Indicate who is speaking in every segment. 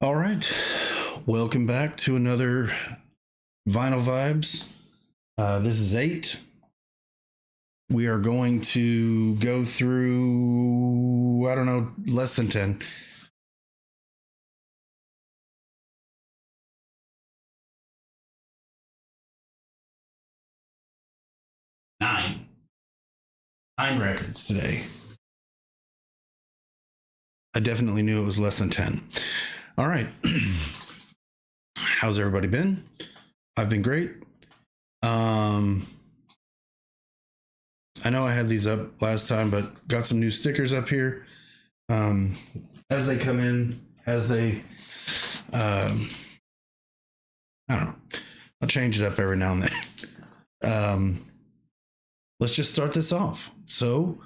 Speaker 1: All right. Welcome back to another Vinyl Vibes. This is 8. We are going to go through, I don't know, less than 10. Nine records today. I definitely knew it was less than 10. All right. How's everybody been? I've been great. I know I had these up last time, but got some new stickers up here. As they come in, I don't know. I'll change it up every now and then. Let's just start this off. So,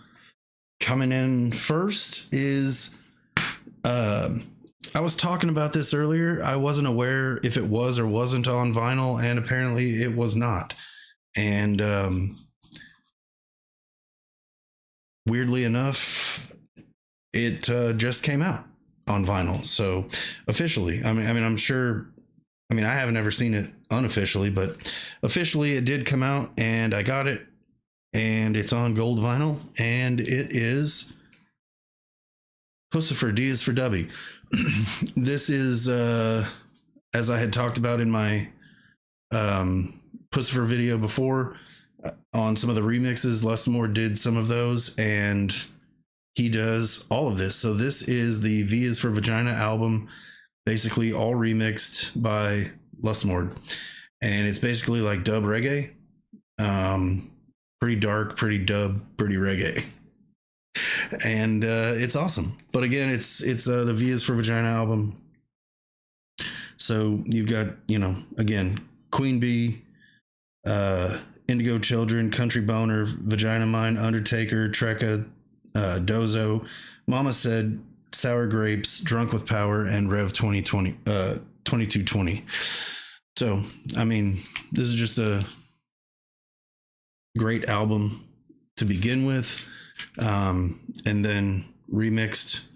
Speaker 1: coming in first is, I was talking about this earlier. I wasn't aware if it was or wasn't on vinyl, and apparently it was not. And weirdly enough, it just came out on vinyl. So officially, I mean, I'm sure. I mean, I haven't ever seen it unofficially, but officially, it did come out, and I got it, and it's on gold vinyl, and it is Puscifer, D is for Dubby. This is, as I had talked about in my Puscifer video before, on some of the remixes. Lusmore did some of those, and he does all of this. So this is the V is for Vagina album, basically all remixed by Lusmore, and it's basically like dub reggae, pretty dark, pretty dub, pretty reggae. And it's awesome. But again, it's the V is for Vagina album. So you've got, again, Queen Bee, Indigo Children, Country Boner, Vagina Mine, Undertaker, Trekka, Dozo, Mama Said, Sour Grapes, Drunk with Power, and Rev 2220. So, I mean, this is just a great album to begin with. And then remixed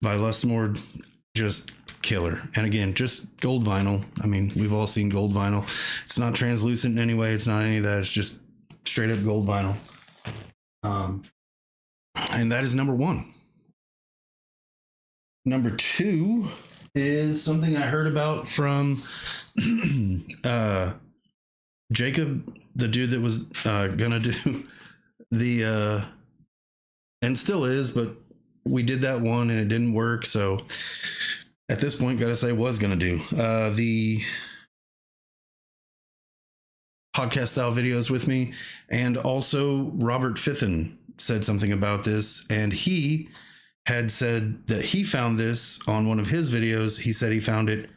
Speaker 1: by Lusmore, just killer. And again, just gold vinyl. I mean, we've all seen gold vinyl. It's not translucent in any way. It's not any of that. It's just straight up gold vinyl. And that is number 1. Number 2 is something I heard about from Jacob, the dude that was gonna do the and still is, but we did that one and it didn't work. So at this point, gotta say, was gonna do the podcast style videos with me. And also Robert Fithen said something about this, and he had said that he found this on one of his videos. He said he found it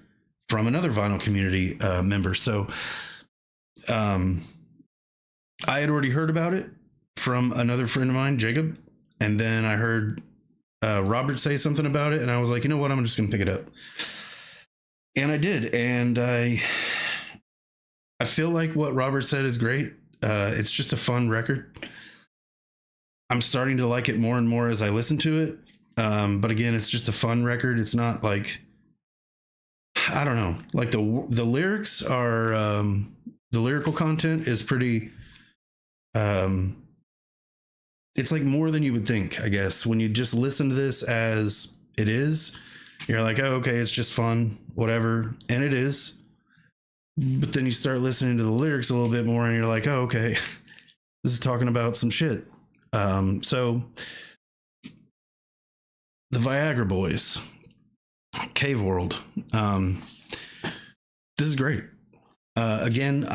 Speaker 1: from another vinyl community member. So I had already heard about it from another friend of mine, Jacob. And then I heard Robert say something about it, and I was like, you know what? I'm just going to pick it up. And I did. And I feel like what Robert said is great. It's just a fun record. I'm starting to like it more and more as I listen to it. But again, it's just a fun record. It's not like, I don't know, like the lyrics are, the lyrical content is pretty, it's like more than you would think, I guess. When you just listen to this as it is, you're like, oh, okay, it's just fun, whatever. And it is. But then you start listening to the lyrics a little bit more and you're like, oh, okay, this is talking about some shit. So the Viagra Boys, Cave World. This is great. Again,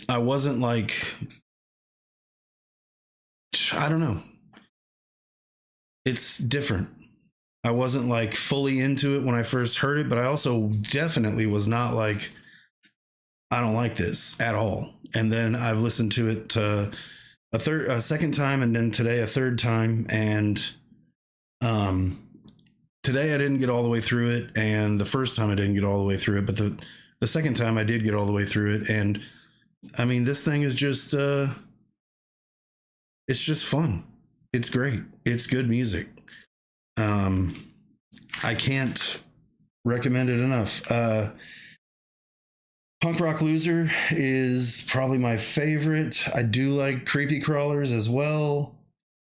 Speaker 1: I wasn't like, I don't know. It's different. I wasn't like fully into it when I first heard it, but I also definitely was not like, I don't like this at all. And then I've listened to it a second time, and then today a third time. And today I didn't get all the way through it, and the first time I didn't get all the way through it, but the second time I did get all the way through it. And I mean, this thing is just it's just fun. It's great. It's good music. I can't recommended enough. Punk Rock Loser is probably my favorite. I do like Creepy Crawlers as well.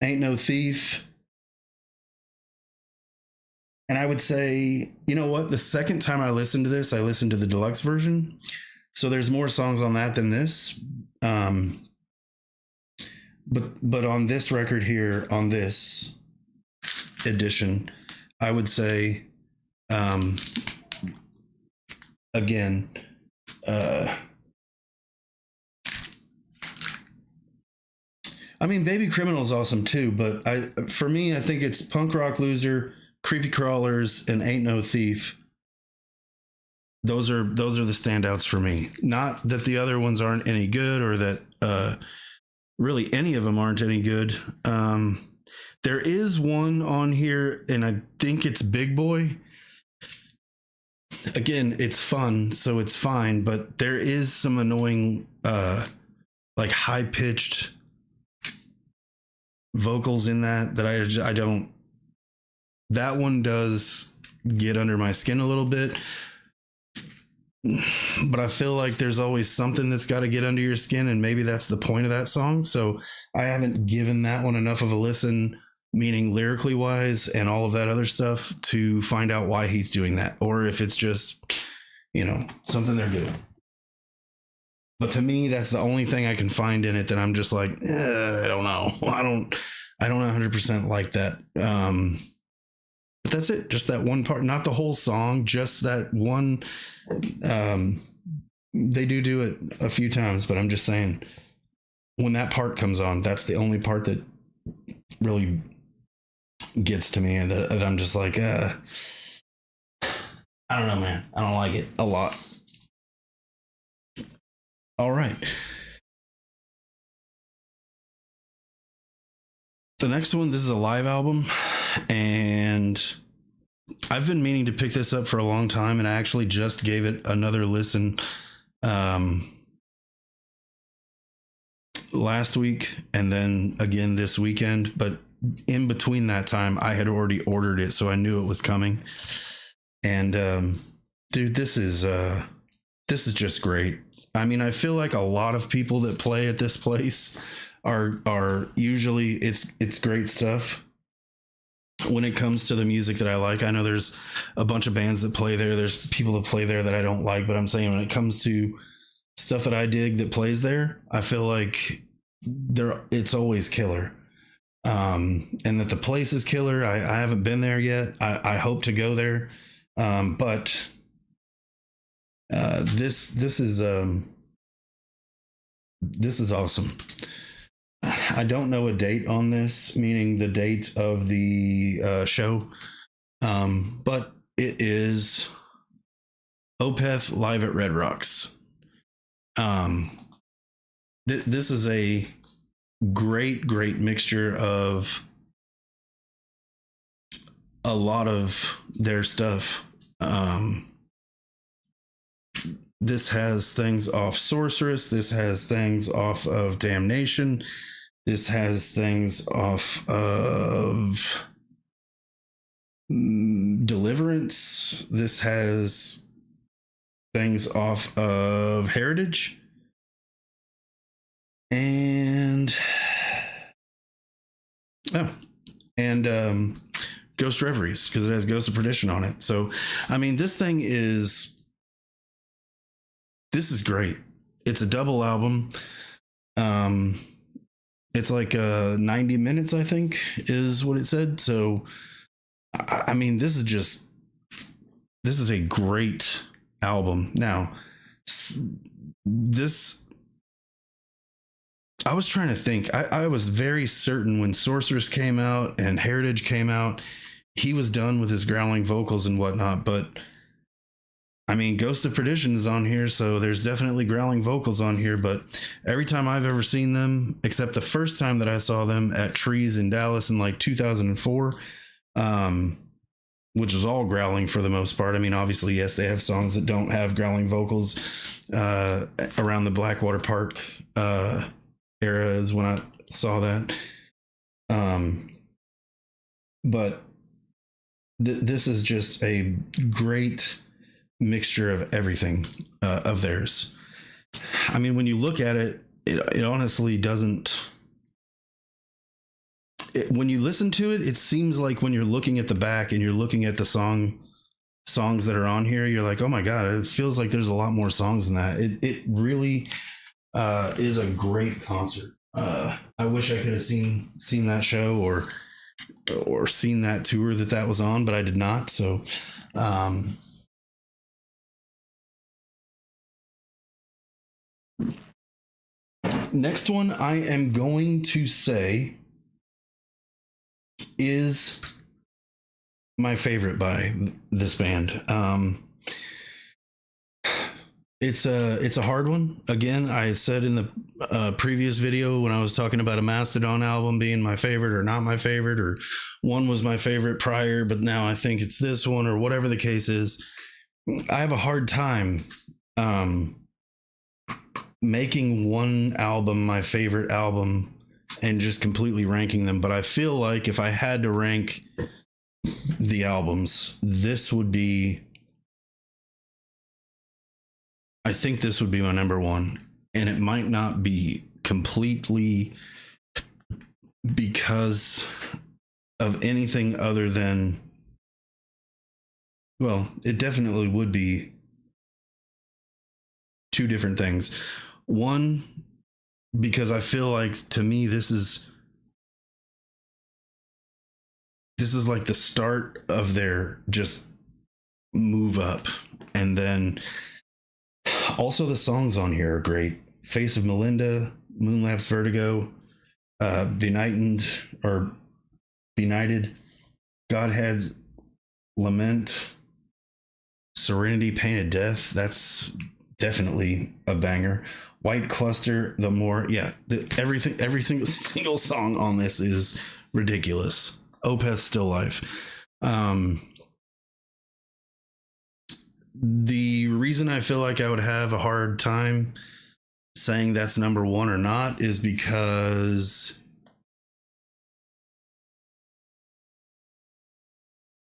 Speaker 1: Ain't No Thief. And I would say, you know what? The second time I listened to this, I listened to the deluxe version. So there's more songs on that than this. But on this record here, on this edition, I would say, again, I mean, Baby Criminal is awesome too, but for me, I think it's Punk Rock Loser, Creepy Crawlers, and Ain't No Thief. Those are the standouts for me. Not that the other ones aren't any good, or that really any of them aren't any good. There is one on here, and I think it's Big Boy. Again, it's fun, so it's fine, but there is some annoying, like high pitched vocals in that I don't. That one does get under my skin a little bit, but I feel like there's always something that's got to get under your skin, and maybe that's the point of that song. So I haven't given that one enough of a listen, meaning lyrically wise and all of that other stuff, to find out why he's doing that, or if it's just, you know, something they're doing. But to me, that's the only thing I can find in it that I'm just like, I don't know. I don't 100% like that. But that's it. Just that one part, not the whole song, just that one. They do it a few times, but I'm just saying, when that part comes on, that's the only part that really gets to me, and that I'm just like, I don't know, man. I don't like it a lot. All right. The next one, this is a live album, and I've been meaning to pick this up for a long time, and I actually just gave it another listen last week and then again this weekend, but in between that time I had already ordered it, so I knew it was coming. And dude, this is just great. I mean, I feel like a lot of people that play at this place are usually, it's great stuff when it comes to the music that I like. I know there's a bunch of bands that play there. There's people that play there that I don't like, but I'm saying when it comes to stuff that I dig that plays there, I feel like it's always killer. And that the place is killer. I haven't been there yet. I hope to go there. But this is awesome. I don't know a date on this, meaning the date of the show, but it is Opeth live at Red Rocks. This is a great mixture of a lot of their stuff. This has things off Sorceress. This has things off of Damnation. This has things off of Deliverance. This has things off of Heritage. And Ghost Reveries, because it has Ghost of Perdition on it. So, I mean, this is great. It's a double album. It's like 90 minutes, I think, is what it said. So, I mean, this is a great album. Now, I was trying to think. I was very certain when Sorceress came out and Heritage came out, he was done with his growling vocals and whatnot. But I mean, Ghost of Perdition is on here, so there's definitely growling vocals on here. But every time I've ever seen them, except the first time that I saw them at Trees in Dallas in like 2004, which was all growling for the most part. I mean, obviously, yes, they have songs that don't have growling vocals. Around the Blackwater Park era is when I saw that. But This is just a great mixture of everything of theirs. I mean, when you look at it, it honestly doesn't. When you listen to it, it seems like when you're looking at the back and you're looking at the songs that are on here, you're like, oh my god, it feels like there's a lot more songs than that. It really is a great concert. I wish I could have seen that show or seen that tour that was on, but I did not. So next one I am going to say is my favorite by this band. It's a hard one. Again, I said in the previous video when I was talking about a Mastodon album being my favorite or not my favorite, or one was my favorite prior, but now I think it's this one, or whatever the case is. I have a hard time making one album my favorite album and just completely ranking them. But I feel like if I had to rank the albums, I think this would be my number one. And it might not be completely because of anything other than, well, it definitely would be two different things. One, because I feel like, to me, this is like the start of their just move up. And then also the songs on here are great. Face of Melinda, Moonlapse Vertigo, Benighted, Godhead's Lament, Serenity, Painted Death. That's definitely a banger. White Cluster, every single song on this is ridiculous. Opeth, Still Life. The reason I feel like I would have a hard time saying that's number one or not is because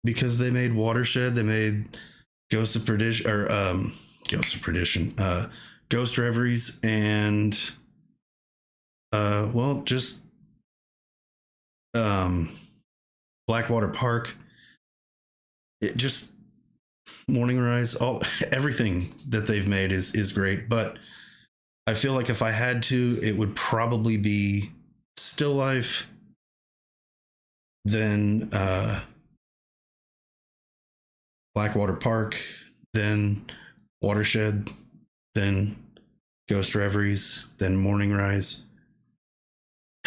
Speaker 1: they made Watershed, they made Ghost of Perdition, Ghost Reveries, and Blackwater Park. It just Morning Rise, everything that they've made is great. But I feel like if I had to, it would probably be Still Life, then Blackwater Park, then Watershed, then Ghost Reveries, then Morning Rise,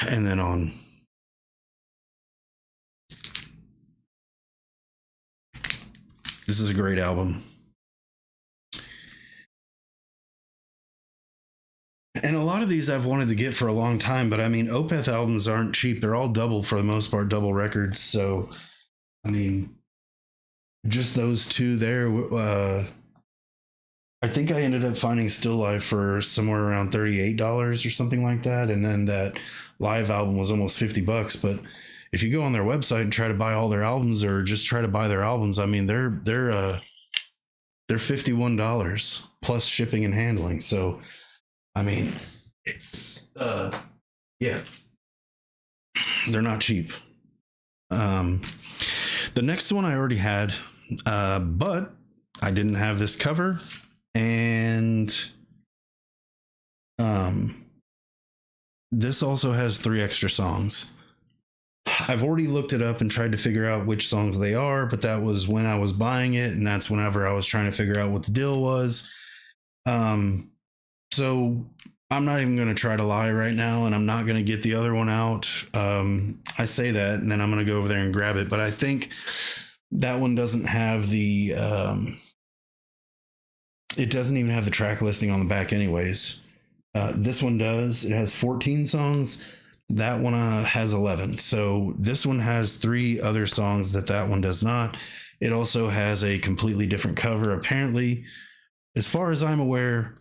Speaker 1: and then on. This is a great album. And a lot of these I've wanted to get for a long time, but I mean, Opeth albums aren't cheap. They're all double, for the most part, double records. So, I mean, just those two there. I think I ended up finding Still Life for somewhere around $38 or something like that. And then that live album was almost $50. But if you go on their website and try to buy all their albums, or just try to buy their albums, I mean, they're $51 plus shipping and handling. So, I mean, it's they're not cheap. The next one I already had, but I didn't have this cover, and this also has 3 extra songs. I've already looked it up and tried to figure out which songs they are, but that was when I was buying it, and that's whenever I was trying to figure out what the deal was. So I'm not even going to try to lie right now, and I'm not going to get the other one out. I say that, and then I'm going to go over there and grab it. But I think that one doesn't have the, it doesn't even have the track listing on the back anyways. This one does. It has 14 songs. That one has 11. So this one has 3 other songs that one does not. It also has a completely different cover. Apparently, as far as I'm aware,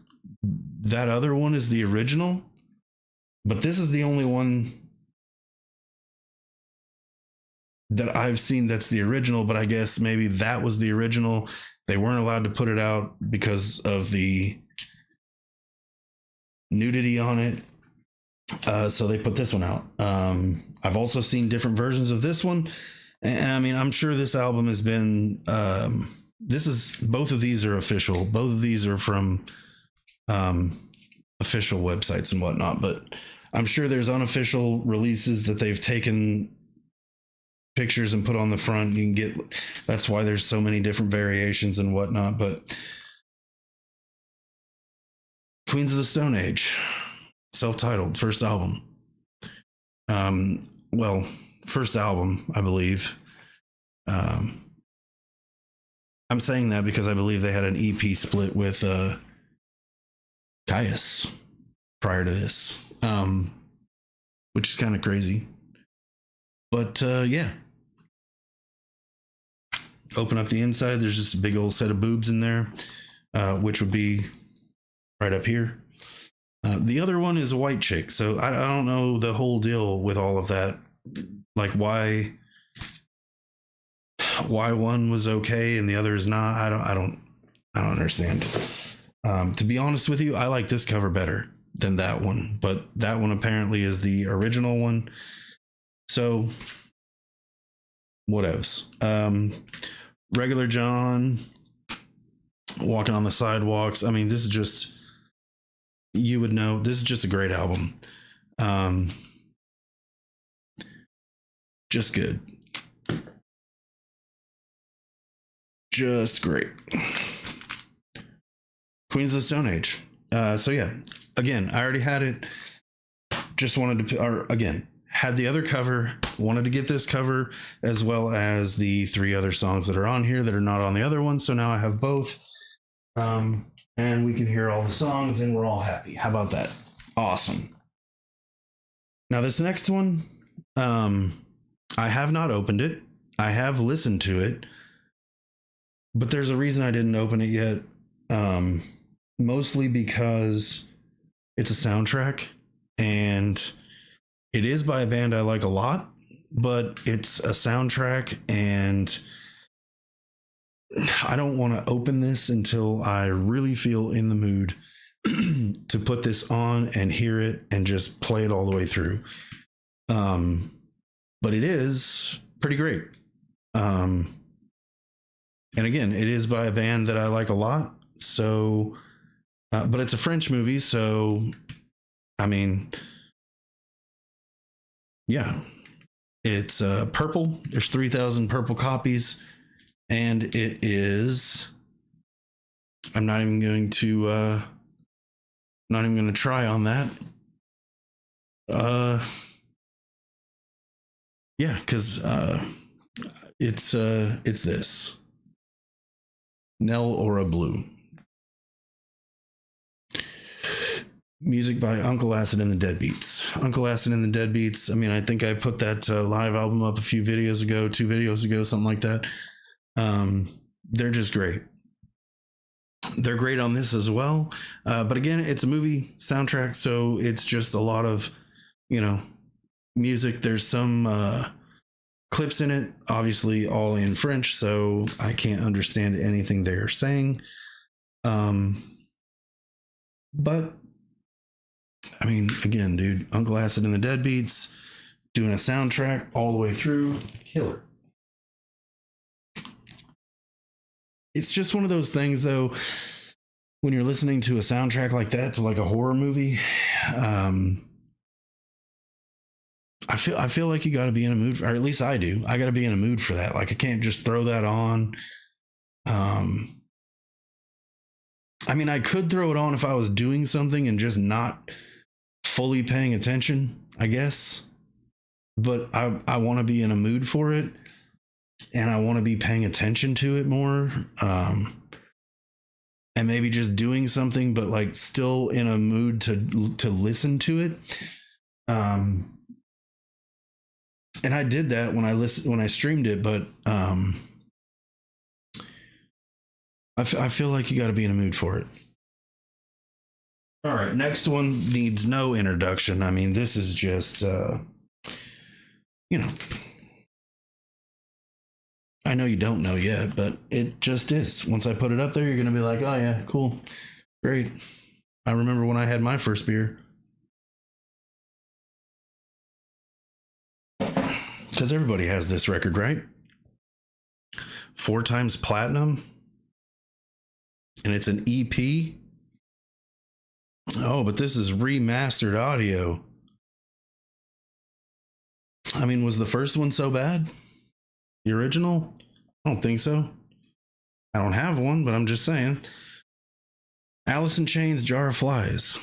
Speaker 1: that other one is the original, but this is the only one that I've seen that's the original, but I guess maybe that was the original. They weren't allowed to put it out because of the nudity on it. So they put this one out. I've also seen different versions of this one. And I mean, I'm sure this album has been, both of these are official. Both of these are from official websites and whatnot, but I'm sure there's unofficial releases that they've taken pictures and put on the front. You can get, that's why there's so many different variations and whatnot. But Queens of the Stone Age, self-titled, first album. Well, first album, I believe. I'm saying that because I believe they had an EP split with Kyuss prior to this, which is kind of crazy. But yeah, open up the inside. There's just a big old set of boobs in there, which would be right up here. The other one is a white chick, so I don't know the whole deal with all of that. Like why one was okay and the other is not. I don't understand. To be honest with you, I like this cover better than that one, but that one apparently is the original one. So what else? Regular John walking on the sidewalks. I mean, this is just, you would know, this is just a great album. Just good. Just great. Queens of the Stone Age. So yeah, again, I already had it. Just wanted to, or again, had the other cover, wanted to get this cover as well as the 3 other songs that are on here that are not on the other one. So now I have both. And we can hear all the songs and we're all happy. How about that? Awesome. Now this next one, I have not opened it. I have listened to it, but there's a reason I didn't open it yet. Mostly because it's a soundtrack and it is by a band I like a lot, but it's a soundtrack and I don't want to open this until I really feel in the mood to put this on and hear it and just play it all the way through. But it is pretty great. And again, it is by a band that I like a lot. So, but it's a French movie. So, I mean, yeah, it's purple. There's 3,000 purple copies. And it is, I'm not even going to try on that. Yeah, because it's this Nell Ora Blue. Music by Uncle Acid and the Deadbeats. Uncle Acid and the Deadbeats. I mean, I think I put that live album up a few videos ago, 2 videos ago, something like that. They're just great. They're great on this as well. But again, it's a movie soundtrack, so it's just a lot of, music. There's some clips in it, obviously all in French, so I can't understand anything they're saying. But I mean, again, dude, Uncle Acid and the Deadbeats doing a soundtrack all the way through, killer. It's just one of those things, though, when you're listening to a soundtrack like that to like a horror movie, I feel like you got to be in a mood, or at least I do. I got to be in a mood for that. Like I can't just throw that on. I mean, I could throw it on if I was doing something and just not fully paying attention, I guess. But I want to be in a mood for it. And I want to be paying attention to it more. And maybe just doing something, but like still in a mood to listen to it. And I did that when I streamed it, but I feel like you got to be in a mood for it. All right, next one needs no introduction. I mean, this is just I know you don't know yet, but it just is. Once I put it up there, you're going to be like, oh, yeah, cool. Great. I remember when I had my first beer. Because everybody has this record, right? 4 times platinum. And it's an EP. Oh, but this is remastered audio. I mean, was the first one so bad? The original? I don't think so. I don't have one, but I'm just saying. Alice in Chains, Jar of Flies.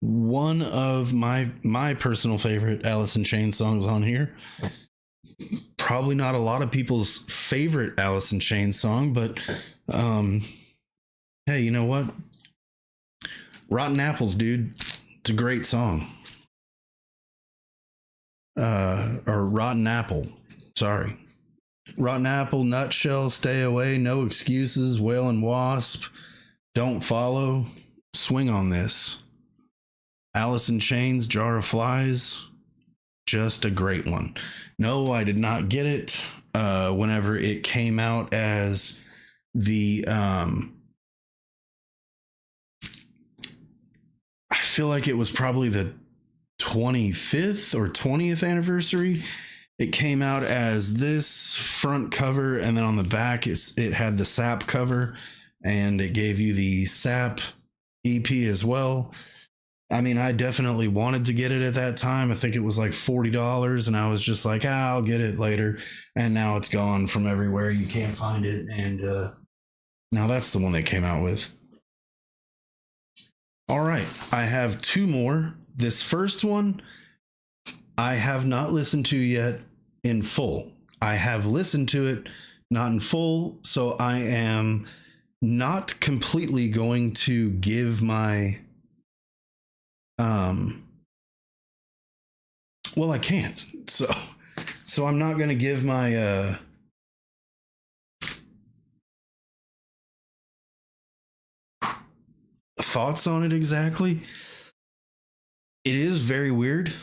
Speaker 1: One of my personal favorite Alice in Chains songs on here. Probably not a lot of people's favorite Alice in Chains song, but hey, you know what? Rotten Apples, dude. It's a great song. Or Rotten Apple. Sorry. Rotten Apple, Nutshell, Stay Away, No Excuses, Whale and Wasp, Don't Follow, Swing on This. Alice in Chains, Jar of Flies. Just a great one. No, I did not get it whenever it came out as the I feel like it was probably the 25th or 20th anniversary. It came out as this front cover, and then on the back it had the SAP cover, and it gave you the SAP EP as well. I mean, I definitely wanted to get it at that time. I think it was like $40, and I was just like, I'll get it later. And now it's gone from everywhere. You can't find it. And now that's the one they came out with. All right. I have 2 more. This first one, I have not listened to yet in full. I have listened to it, not in full. So I am not completely going to give my well, I can't. So I'm not going to give my thoughts on it exactly. It is very weird.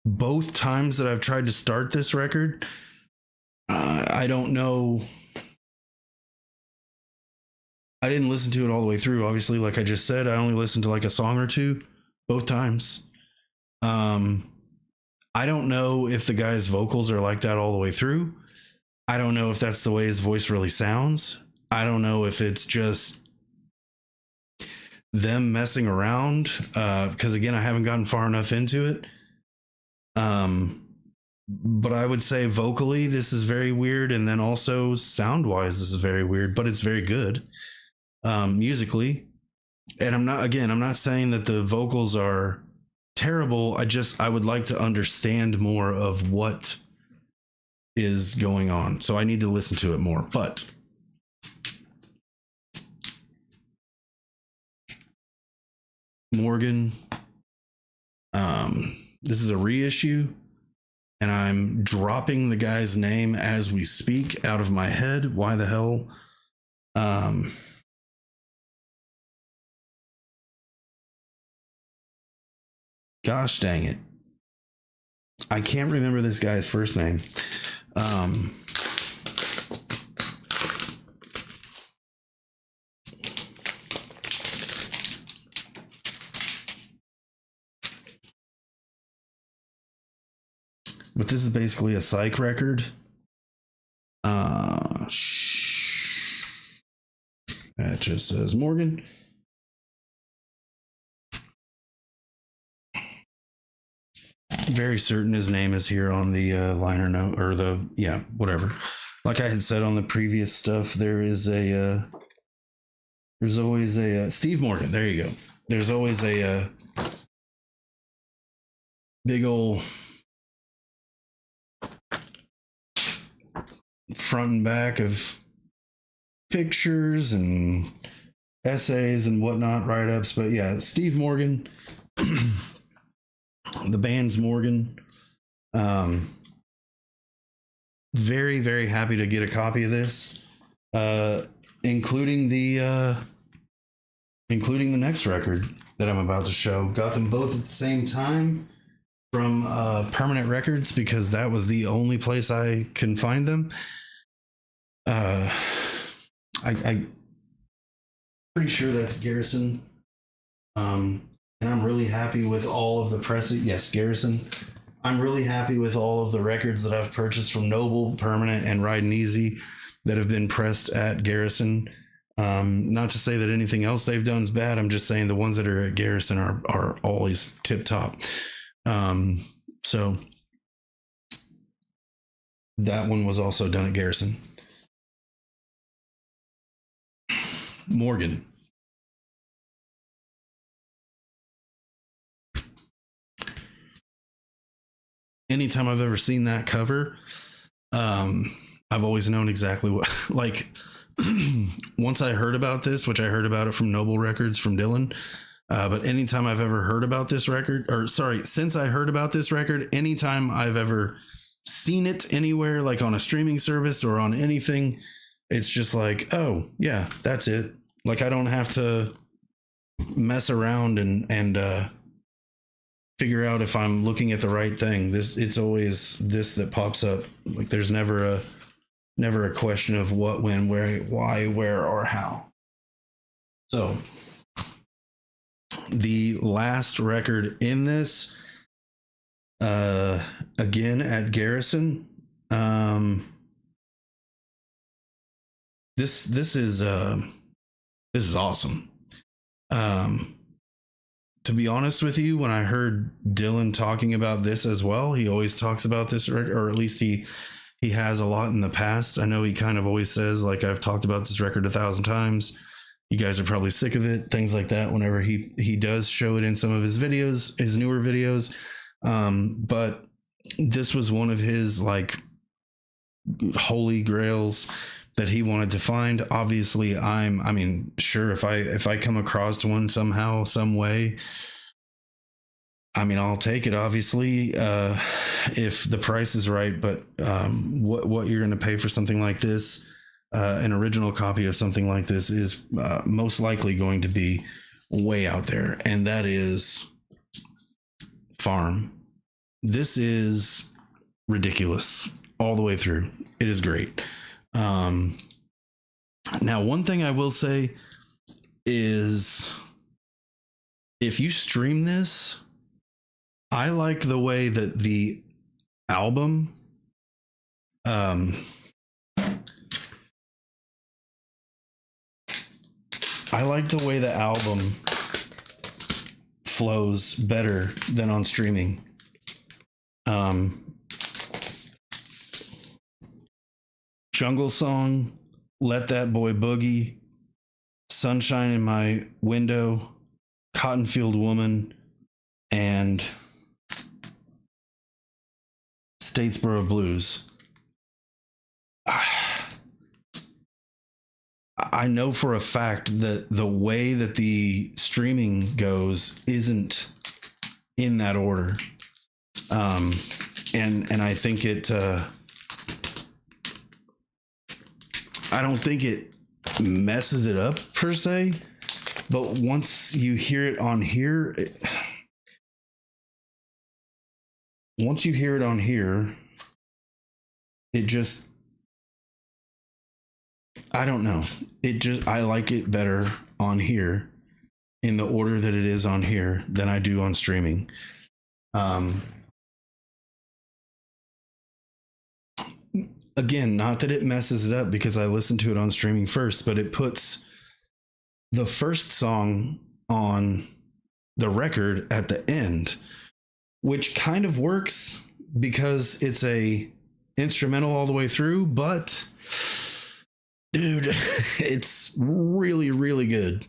Speaker 1: Both times that I've tried to start this record, I don't know. I didn't listen to it all the way through. Obviously, like I just said, I only listened to like a song or two both times. I don't know if the guy's vocals are like that all the way through. I don't know if that's the way his voice really sounds. I don't know if it's just them messing around. Because again, I haven't gotten far enough into it. But I would say vocally, this is very weird. And then also sound wise, this is very weird, but it's very good. Musically. And I'm not saying that the vocals are terrible. I would like to understand more of what is going on. So I need to listen to it more. But Morgan, this is a reissue, and I'm dropping the guy's name as we speak out of my head. Why the hell? Gosh dang it. I can't remember this guy's first name. But this is basically a psych record. That just says Morgan. Very certain his name is here on the liner note, or whatever. Like I had said on the previous stuff, there's always a Steve Morgan. There you go. There's always a big old front and back of pictures and essays and whatnot, write-ups. But yeah, Steve Morgan. The band's Morgan. Very, very happy to get a copy of this, including the next record that I'm about to show. Got them both at the same time. from Permanent Records because that was the only place I can find them. I pretty sure that's Garrison. And I'm really happy with all of the pressing. Yes, Garrison. I'm really happy with all of the records that I've purchased from Noble, Permanent, and Riding Easy that have been pressed at Garrison. Not to say that anything else they've done is bad. I'm just saying the ones that are at Garrison are always tip top. So that one was also done at Garrison. Morgan. Anytime I've ever seen that cover, I've always known exactly what, like, once I heard about this, which I heard about it from Noble Records from Dylan. But anytime I've ever heard about this record, since I heard about this record, anytime I've ever seen it anywhere, like on a streaming service or on anything, it's just like, oh yeah, that's it. Like I don't have to mess around and figure out if I'm looking at the right thing. It's always this that pops up. Like there's never a question of what, when, where, why, where, or how. So the last record in this, again at Garrison, this is awesome. To be honest with you, when I heard Dylan talking about this as well, he always talks about this, or at least he has a lot in the past. I know he kind of always says, like, I've talked about this record 1,000 times. You guys are probably sick of it, things like that, whenever he does show it in some of his videos, his newer videos. But this was one of his, like, holy grails that he wanted to find. Obviously, sure, if I come across one somehow, some way, I'll take it, obviously, if the price is right. But what you're going to pay for something like this, an original copy of something like this, is most likely going to be way out there, and that is Farm. This is ridiculous all the way through. It is great. Now, one thing I will say is, if you stream this, I like the way that the album, I like the way the album flows better than on streaming. Jungle Song, Let That Boy Boogie, Sunshine in My Window, Cottonfield Woman, and Statesboro Blues. I know for a fact that the way that the streaming goes isn't in that order. And I think I don't think it messes it up per se, but once you hear it on here, it just, I don't know. I like it better on here in the order that it is on here than I do on streaming. Again, not that it messes it up because I listened to it on streaming first, but it puts the first song on the record at the end, which kind of works because it's a instrumental all the way through, but dude, it's really, really good.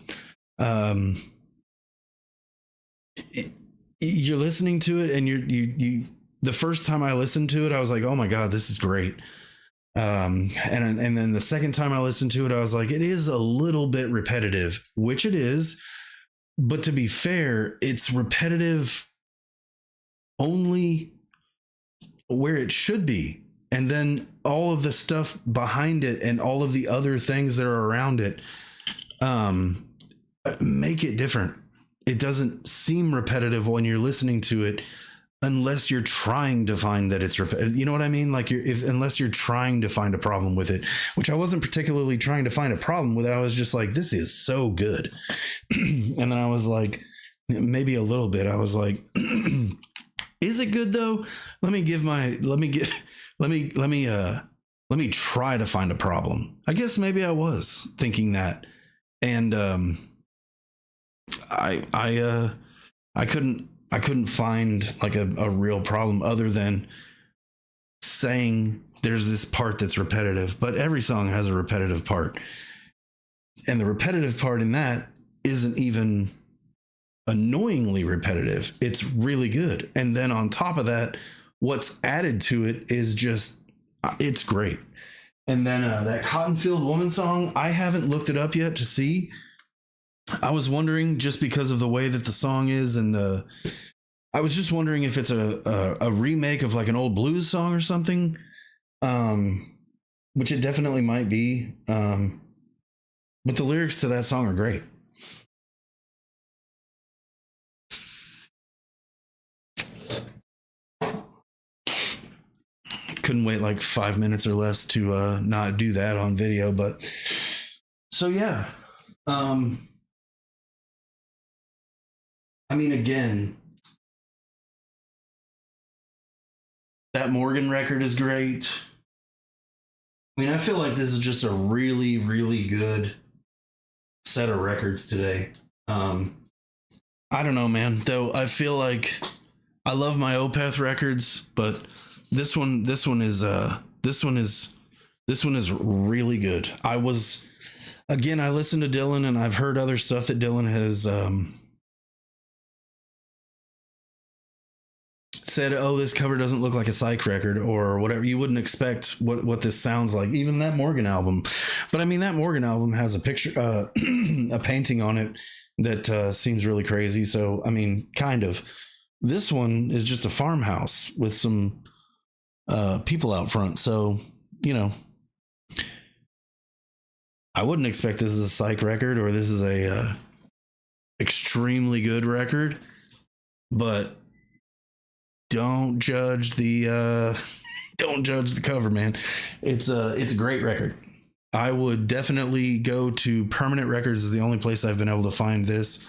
Speaker 1: You're listening to it and you the first time I listened to it, I was like, oh my God, this is great. And then the second time I listened to it, I was like, it is a little bit repetitive, which it is, but to be fair, it's repetitive only where it should be. And then all of the stuff behind it and all of the other things that are around it, make it different. It doesn't seem repetitive when you're listening to it unless you're trying to find that it's you know what I mean? Like unless you're trying to find a problem with it, which I wasn't particularly trying to find a problem with it. I was just like, this is so good. And then I was like, maybe a little bit. I was like, is it good though? Let me try to find a problem. I guess maybe I was thinking that. And I couldn't find like a real problem other than saying there's this part that's repetitive, but every song has a repetitive part. And the repetitive part in that isn't even annoyingly repetitive. It's really good. And then on top of that, what's added to it is just, it's great. And then that Cotton Field Woman song, I haven't looked it up yet to see. I was wondering, just because of the way that the song is, and I was just wondering if it's a remake of like an old blues song or something, which it definitely might be. But the lyrics to that song are great. Couldn't wait like 5 minutes or less to not do that on video, but so yeah. I mean, again, that Morgan record is great. I mean, I feel like this is just a really, really good set of records today. I don't know, man. Though I feel like I love my Opeth records, but this one is really good. I listened to Dylan, and I've heard other stuff that Dylan has said, oh, this cover doesn't look like a Psych record or whatever. You wouldn't expect what this sounds like, even that Morgan album. But I mean, that Morgan album has a picture, a painting on it that seems really crazy. So, I mean, kind of. This one is just a farmhouse with some people out front. So, you know, I wouldn't expect this is a Psych record or this is a extremely good record, but don't judge the cover, man. It's a great record. I would definitely go to Permanent Records. Is the only place I've been able to find this.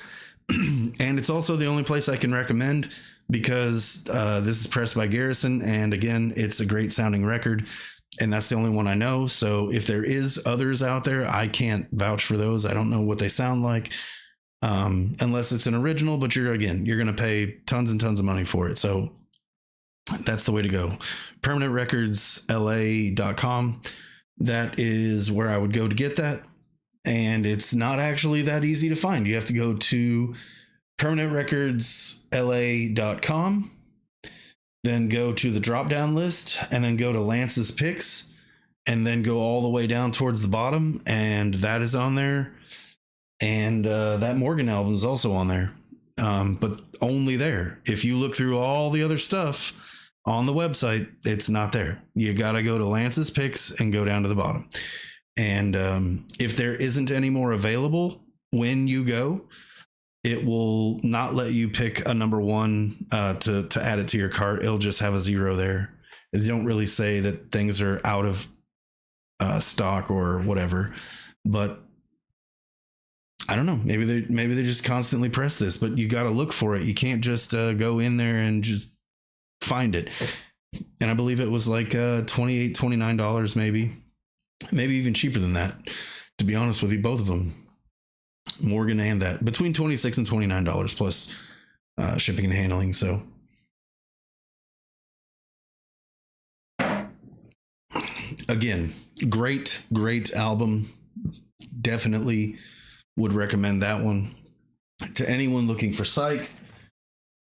Speaker 1: And it's also the only place I can recommend because this is pressed by Garrison, and again, it's a great sounding record, and that's the only one I know. So if there is others out there, I can't vouch for those. I don't know what they sound like, unless it's an original, but you're going to pay tons and tons of money for it. So that's the way to go. PermanentRecordsLA.com. That is where I would go to get that. And it's not actually that easy to find. You have to go to PermanentRecordsLA.com, then go to the drop down list, and then go to Lance's Picks, and then go all the way down towards the bottom, and that is on there. And that Morgan album is also on there, but only there. If you look through all the other stuff on the website, it's not there. You got to go to Lance's Picks and go down to the bottom. And if there isn't any more available when you go, it will not let you pick a number one to add it to your cart. It'll just have a 0 there. They don't really say that things are out of stock or whatever, but I don't know. Maybe they just constantly press this, but you got to look for it. You can't just go in there and just find it. And I believe it was like $28, $29, maybe even cheaper than that, to be honest with you. Both of them, Morgan and that, between $26 and $29 plus shipping and handling. So again, great album. Definitely would recommend that one to anyone looking for Psych,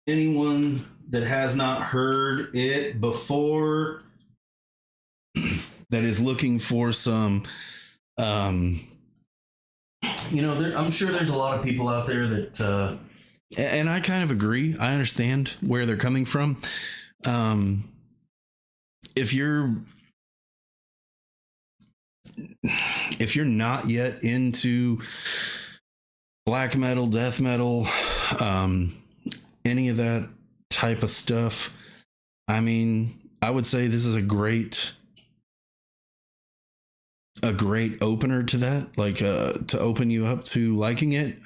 Speaker 1: anyone that has not heard it before, that is looking for some, I'm sure there's a lot of people out there that, and I kind of agree. I understand where they're coming from. If you're not yet into black metal, death metal, any of that type of stuff, I mean, I would say this is a great opener to that, like to open you up to liking it.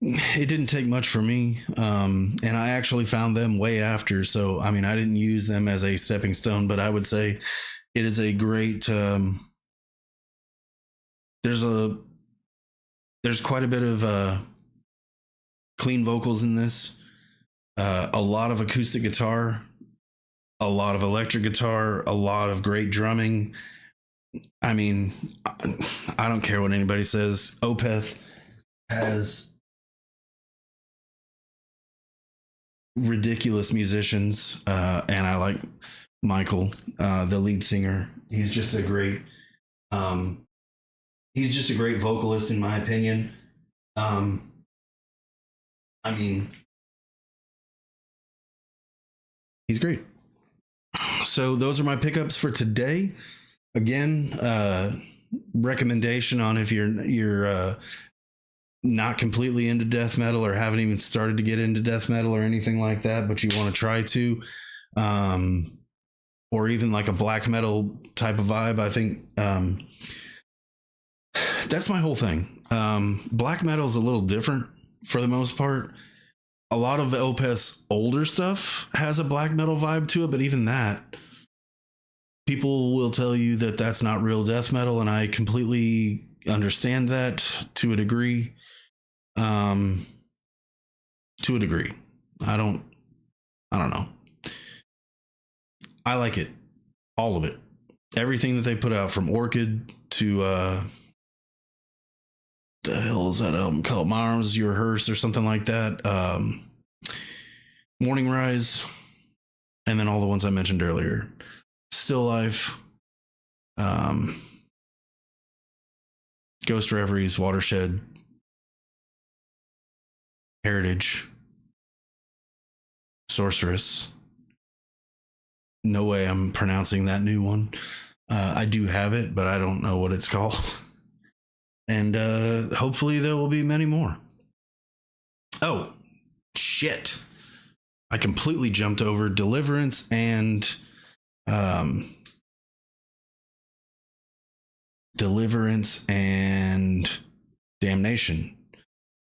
Speaker 1: It didn't take much for me, and I actually found them way after, so I mean, I didn't use them as a stepping stone, but I would say it is a great there's quite a bit of clean vocals in this, a lot of acoustic guitar, a lot of electric guitar, a lot of great drumming. I mean, I don't care what anybody says. Opeth has ridiculous musicians, and I like Michael, the lead singer. He's just a great vocalist, in my opinion. I mean, he's great. So those are my pickups for today. Again, recommendation on if you're not completely into death metal or haven't even started to get into death metal or anything like that, but you want to try to, or even like a black metal type of vibe. I think that's my whole thing. Black metal is a little different for the most part. A lot of Opeth's older stuff has a black metal vibe to it, but even that, people will tell you that that's not real death metal, and I completely understand that to a degree. To a degree. I don't know. I like it. All of it. Everything that they put out, from Orchid to the hell is that album called? My Arms, Your Hearse, or something like that. Morning Rise, and then all the ones I mentioned earlier. Still Life, Ghost Reveries, Watershed, Heritage, Sorceress. No way I'm pronouncing that new one. I do have it, but I don't know what it's called. And hopefully there will be many more. Oh, shit. I completely jumped over Deliverance and Damnation.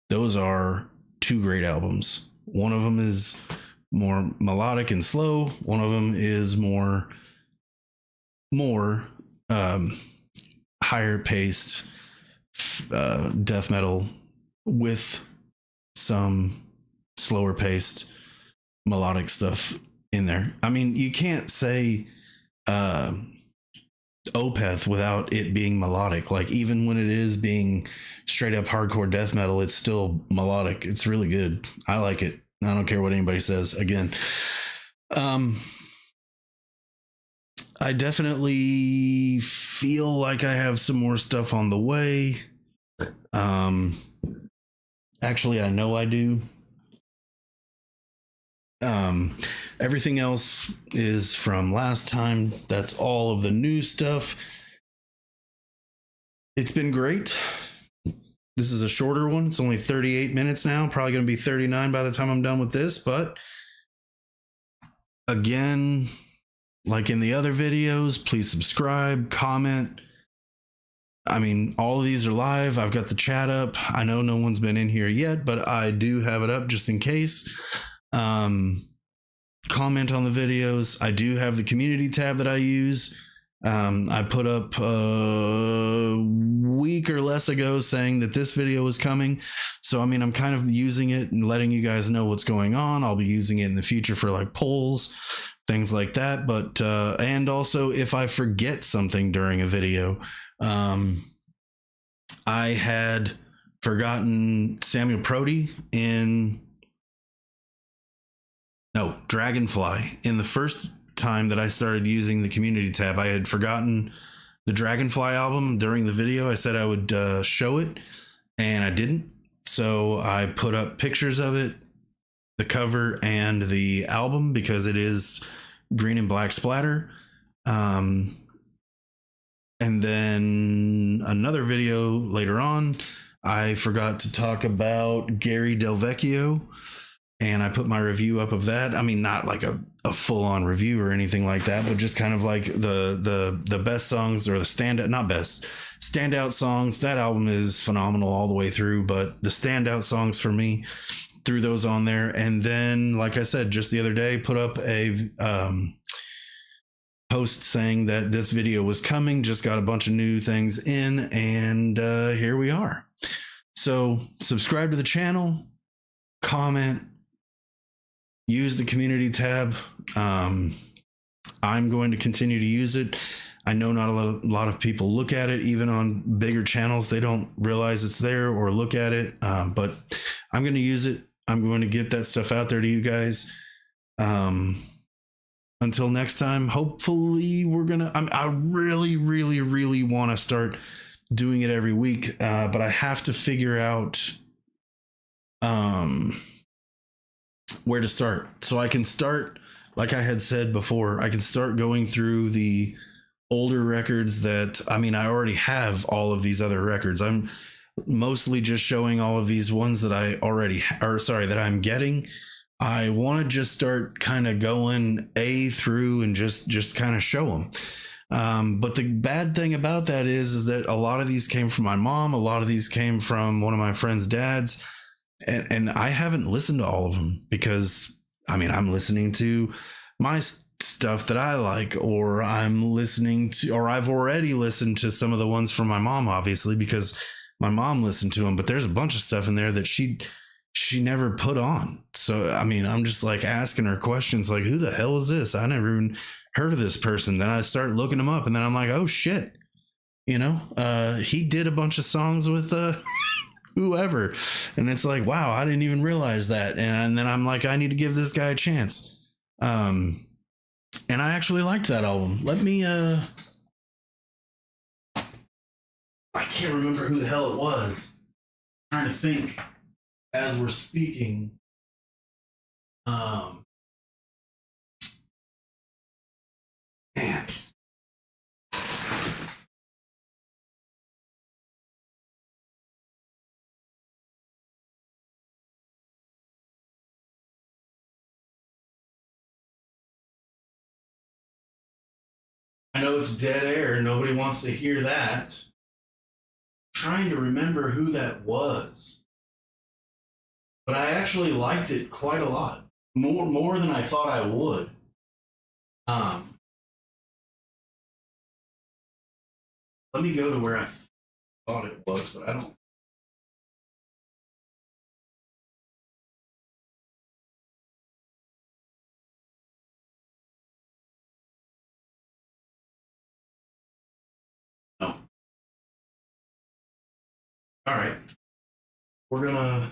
Speaker 1: Those are two great albums. One of them is more melodic and slow. One of them is more higher paced death metal with some slower paced melodic stuff in there. I mean, you can't say Opeth without it being melodic. Like, even when it is being straight up hardcore death metal, it's still melodic. It's really good. I like it. I don't care what anybody says. Again, I definitely feel like I have some more stuff on the way. Actually, I know I do. Everything else is from last time. That's all of the new stuff. It's been great. This is a shorter one. It's only 38 minutes now. Probably going to be 39 by the time I'm done with this. But again, like in the other videos, please subscribe, comment. I mean, all of these are live. I've got the chat up. I know no one's been in here yet, but I do have it up just in case. Comment on the videos. I do have the community tab that I use. I put up a week or less ago saying that this video was coming. So, I mean, I'm kind of using it and letting you guys know what's going on. I'll be using it in the future for like polls, things like that. But, and also if I forget something during a video, I had forgotten Samuel Prodi Dragonfly. In the first time that I started using the community tab, I had forgotten the Dragonfly album during the video. I said I would show it, and I didn't. So I put up pictures of it, the cover and the album, because it is green and black splatter. And then another video later on, I forgot to talk about Gary Del Vecchio and I put my review up of that. I mean, not like a full on review or anything like that, but just kind of like the best songs, or the standout songs. That album is phenomenal all the way through, but the standout songs for me, threw those on there. And then, like I said, just the other day, put up a post saying that this video was coming, just got a bunch of new things in, and here we are. So subscribe to the channel, comment, use the community tab. I'm going to continue to use it. I know not a lot of people look at it, even on bigger channels. They don't realize it's there or look at it, but I'm going to use it. I'm going to get that stuff out there to you guys. Until next time, hopefully I really, really, really want to start doing it every week, but I have to figure out where to start. So I can start, like I had said before, I can start going through the older records that, I mean, I already have all of these other records. I'm mostly just showing all of these ones that that I'm getting. I want to just start kind of going through and just kind of show them. But the bad thing about that is that a lot of these came from my mom. A lot of these came from one of my friends' dads. And I haven't listened to all of them because, I mean, I'm listening to my stuff that I like, or I've already listened to some of the ones from my mom, obviously, because my mom listened to them. But there's a bunch of stuff in there that she never put on. So, I mean, I'm just like asking her questions like, who the hell is this? I never even heard of this person. Then I start looking him up, and then I'm like, oh shit, he did a bunch of songs with whoever. And it's like, wow, I didn't even realize that. And then I'm like, I need to give this guy a chance. And I actually liked that album. Let me, I can't remember who the hell it was. I'm trying to think as we're speaking. Man. I know it's dead air. Nobody wants to hear that. I'm trying to remember who that was. But I actually liked it quite a lot. More than I thought I would. Let me go to where I thought it was, but I don't. No. All right. We're gonna.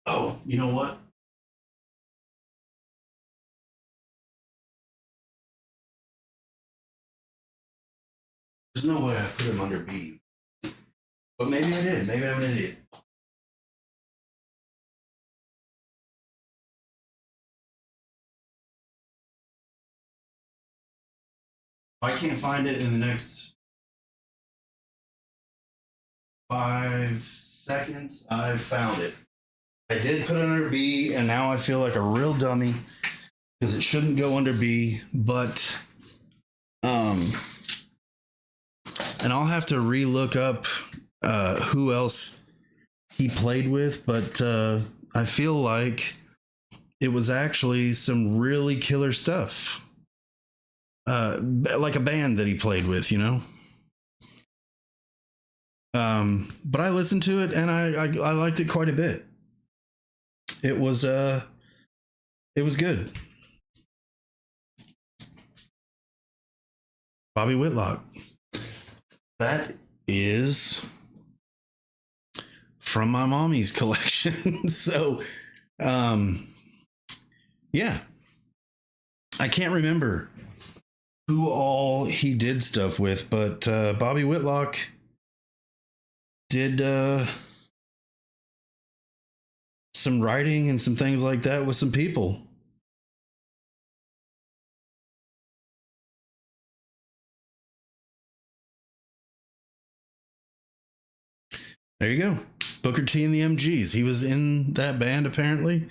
Speaker 1: Oh, you know what? There's no way I put him under B. But maybe I did. Maybe I'm an idiot. If I can't find it in the next 5 seconds, I've found it. I did put it under B, and now I feel like a real dummy because it shouldn't go under B, but and I'll have to re-look up who else he played with, but I feel like it was actually some really killer stuff. Like a band that he played with, But I listened to it and I liked it quite a bit. It was good. Bobby Whitlock. That is from my mommy's collection. So, yeah. I can't remember who all he did stuff with, but Bobby Whitlock did some writing and some things like that with some people. There you go. Booker T and the MGs. He was in that band apparently.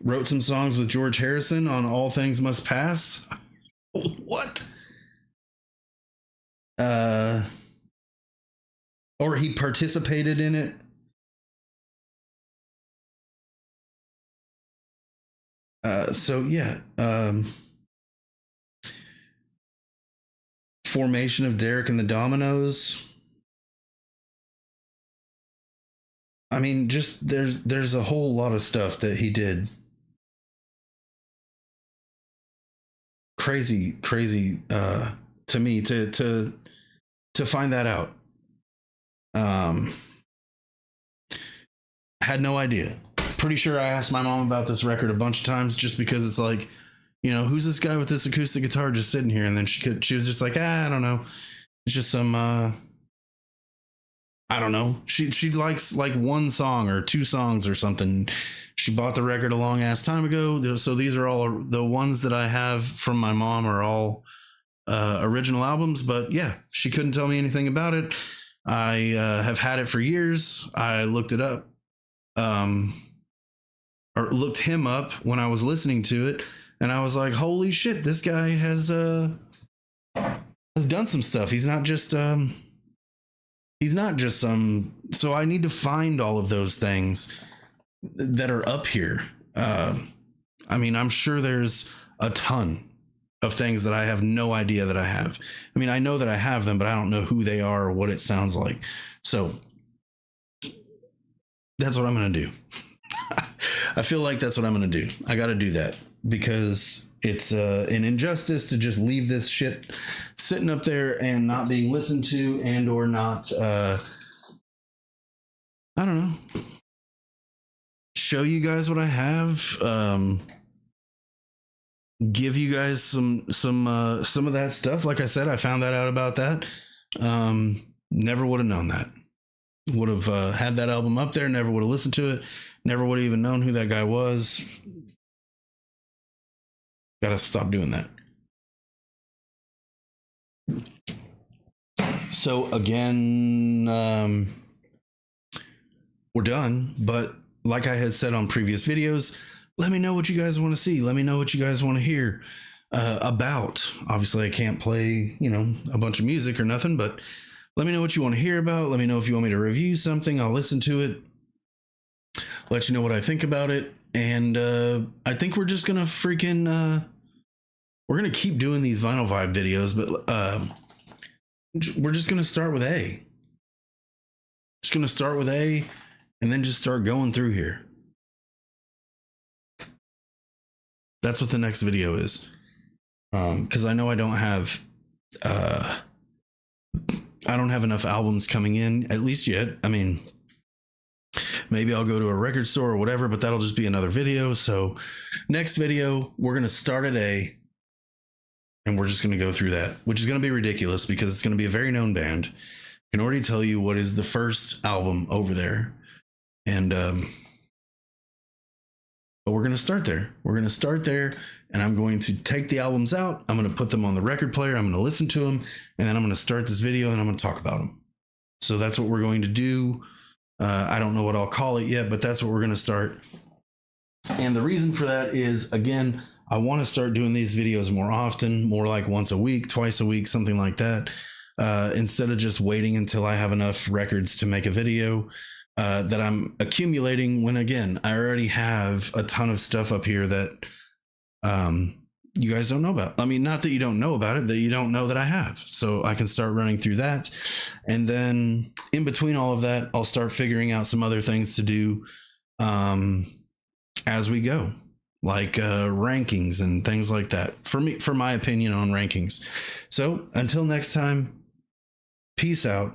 Speaker 1: Wrote some songs with George Harrison on All Things Must Pass. What? Or he participated in it. So yeah. Formation of Derek and the Dominoes. I mean, just there's a whole lot of stuff that he did. Crazy to me to find that out. Had no idea. Pretty sure I asked my mom about this record a bunch of times just because it's like, you know, who's this guy with this acoustic guitar just sitting here? And then she was just like, I don't know. It's just some I don't know. She likes like one song or two songs or something. She bought the record a long ass time ago. So these are all the ones that I have from my mom are all original albums. But yeah, she couldn't tell me anything about it. I have had it for years. I looked it up, or looked him up when I was listening to it, and I was like, "Holy shit! This guy has done some stuff. He's not just some." So I need to find all of those things that are up here. I mean, I'm sure there's a ton of things that I have no idea that I have. I mean, I know that I have them, but I don't know who they are or what it sounds like. So that's what I'm going to do. I feel like that's what I'm going to do. I got to do that because it's an injustice to just leave this shit sitting up there and not being listened to and or not, I don't know, show you guys what I have, give you guys some of that stuff. Like I said, I found that out about that. Never would have known that. Would have had that album up there, never would have listened to it, never would have even known who that guy was. Gotta stop doing that. So again, we're done, but like I had said on previous videos, let me know what you guys want to see. Let me know what you guys want to hear about. Obviously I can't play, you know, a bunch of music or nothing, but let me know what you want to hear about. Let me know if you want me to review something. I'll listen to it, let you know what I think about it. And I think we're just gonna freaking we're gonna keep doing these Vinyl Vibe videos, but we're just gonna start with A. Just gonna start with A and then just start going through here. That's what the next video is. Because I know I don't have enough albums coming in, at least yet. I mean, maybe I'll go to a record store or whatever, but that'll just be another video. So next video, we're going to start at A and we're just going to go through that, which is going to be ridiculous because it's going to be a very known band. I can already tell you what is the first album over there. And, but we're going to start there. We're going to start there and I'm going to take the albums out. I'm going to put them on the record player. I'm going to listen to them and then I'm going to start this video and I'm going to talk about them. So that's what we're going to do. I don't know what I'll call it yet, but that's what we're going to start. And the reason for that is, again, I want to start doing these videos more often, more like once a week, twice a week, something like that. Instead of just waiting until I have enough records to make a video that I'm accumulating when, again, I already have a ton of stuff up here that you guys don't know about. I mean, not that you don't know about it, that you don't know that I have. So I can start running through that. And then in between all of that, I'll start figuring out some other things to do as we go, like rankings and things like that for my opinion on rankings. So until next time, peace out.